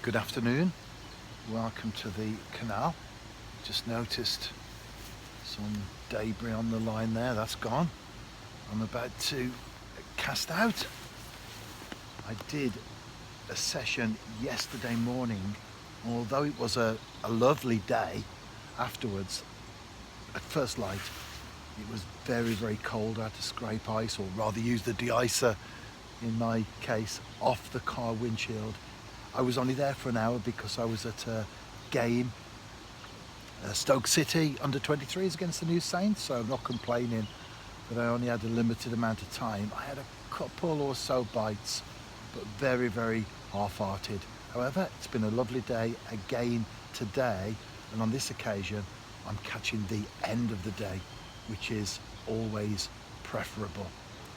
Good afternoon, welcome to the canal. Just noticed some debris on the line there, that's gone. I'm about to cast out. I did a session yesterday morning, although it was a lovely day afterwards. At first light it was very cold. I had to scrape ice, or rather use the de-icer in my case, off the car windshield. I was only there for an hour because I was at a game, Stoke City under 23s against the New Saints, so I'm not complaining, but I only had a limited amount of time. I had a couple or so bites, but very half-hearted. However, it's been a lovely day again today, and on this occasion I'm catching the end of the day, which is always preferable.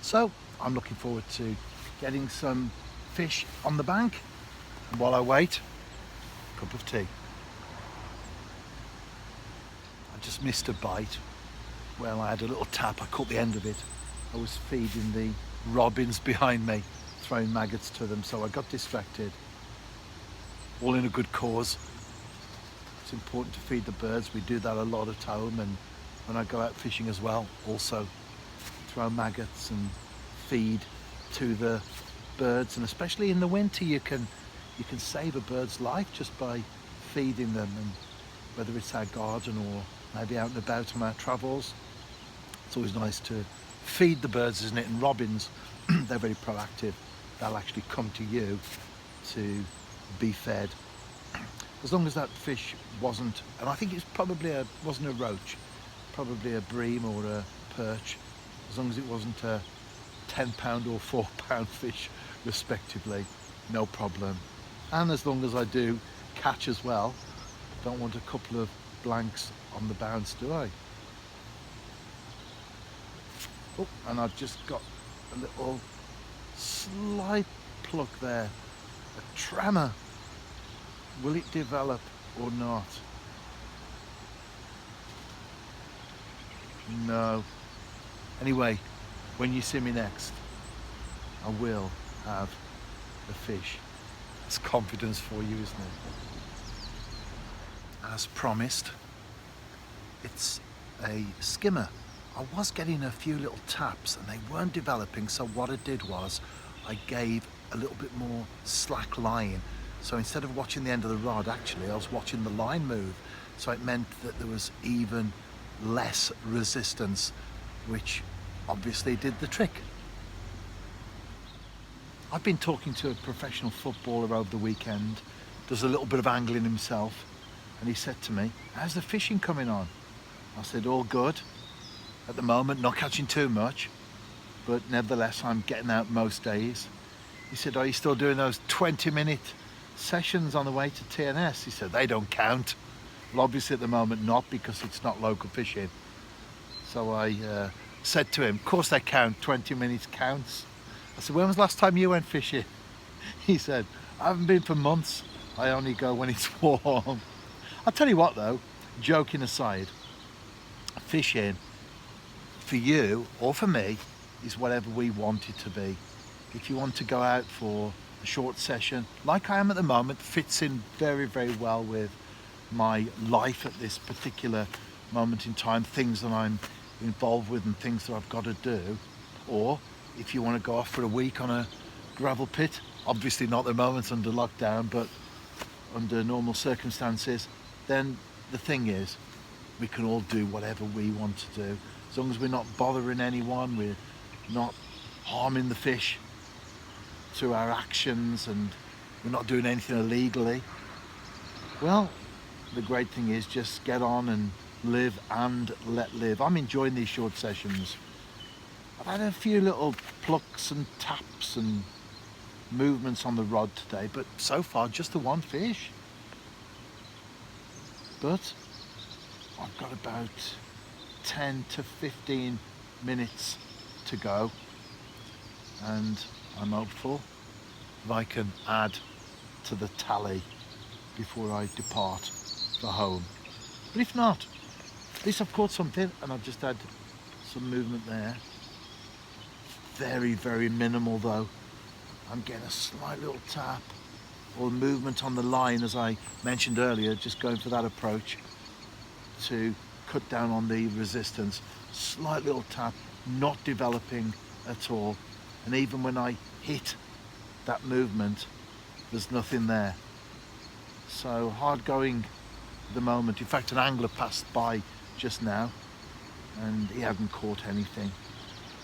So I'm looking forward to getting some fish on the bank, and while I wait, a cup of tea. I just missed a bite. Well, I had a little tap, I caught the end of it. I was feeding the robins behind me, throwing maggots to them, so I got distracted. All in a good cause. It's important to feed the birds. We do that a lot at home, and when I go out fishing as well, also throw maggots and feed to the birds. And especially in the winter, you can save a bird's life just by feeding them, and whether it's our garden or maybe out and about on our travels, it's always nice to feed the birds, isn't it? And robins, they're very proactive. They'll actually come to you to be fed. As long as that fish wasn't, and I think it's probably wasn't a roach, probably a bream or a perch, as long as it wasn't a 10-pound or 4-pound fish respectively, no problem. And as long as I do catch as well, don't want a couple of blanks on the bounce, do I? Oh, and I've just got a little slight pluck there, a tremor. Will it develop or not? No. Anyway, when you see me next, I will have a fish. It's confidence for you, isn't it? As promised, it's a skimmer. I was getting a few little taps and they weren't developing, so what I did was I gave a little bit more slack line. So instead of watching the end of the rod, actually I was watching the line move, so it meant that there was even less resistance, which obviously did the trick. I've been talking to a professional footballer over the weekend, does a little bit of angling himself, and he said to me, "How's the fishing coming on?" I said, "All good. At the moment, not catching too much, but nevertheless, I'm getting out most days." He said, "Are you still doing those 20-minute sessions on the way to TNS?" He said, "They don't count." Well, obviously at the moment not, because it's not local fishing. So I said to him, "Of course they count, 20 minutes counts." I said, "When was the last time you went fishing?" He said, "I haven't been for months. I only go when it's warm." I'll tell you what though, joking aside, fishing for you or for me is whatever we want it to be. If you want to go out for a short session, like I am at the moment, fits in very well with my life at this particular moment in time, things that I'm involved with and things that I've got to do. Or if you want to go off for a week on a gravel pit, obviously not at the moment under lockdown, but under normal circumstances, then the thing is, we can all do whatever we want to do. As long as we're not bothering anyone, we're not harming the fish through our actions, and we're not doing anything illegally. Well, the great thing is just get on and live and let live. I'm enjoying these short sessions. I've had a few little plucks and taps and movements on the rod today, but so far just the one fish. But I've got about 10 to 15 minutes to go, and I'm hopeful that I can add to the tally before I depart for home. But if not, at least I've caught something, and I've just had some movement there. Very minimal though. I'm getting a slight little tap, or movement on the line, as I mentioned earlier, just going for that approach to cut down on the resistance. Slight little tap, not developing at all. And even when I hit that movement, there's nothing there. So hard going at the moment. In fact, an angler passed by just now and he hadn't caught anything.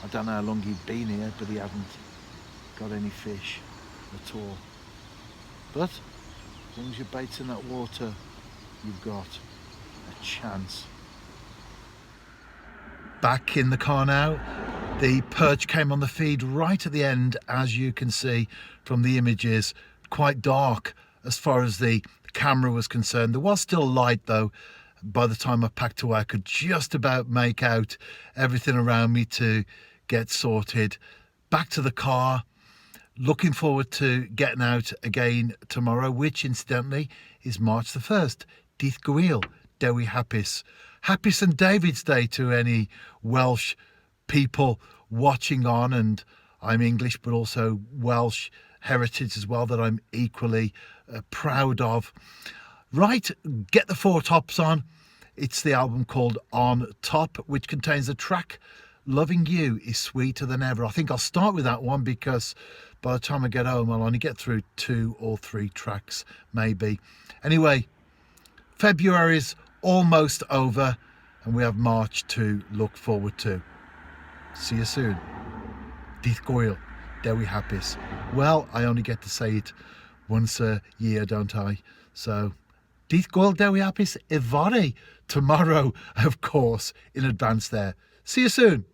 I don't know how long he'd been here, but he hadn't got any fish at all. But as long as your bait's in that water, you've got a chance. Back in the car now. The perch came on the feed right at the end, as you can see from the images. Quite dark as far as the camera was concerned. There was still light though. By the time I packed away, I could just about make out everything around me to get sorted. Back to the car. Looking forward to getting out again tomorrow, which incidentally is March the 1st. Dydd Gwyl, Dewi Hapus. Happy St David's Day to any Welsh people watching on, and I'm English but also Welsh heritage as well that I'm equally proud of. Right, get the Four Tops on. It's the album called On Top, which contains the track Loving You is Sweeter Than Ever. I think I'll start with that one because by the time I get home I'll only get through 2 or 3 tracks maybe. Anyway, February's almost over and we have March to look forward to. See you soon. Dydd Gwyl, Dewi Hapus. Well, I only get to say it once a year, don't I? So, Dydd Gwyl, Dewi Hapus, Ifori. Tomorrow, of course, in advance there. See you soon.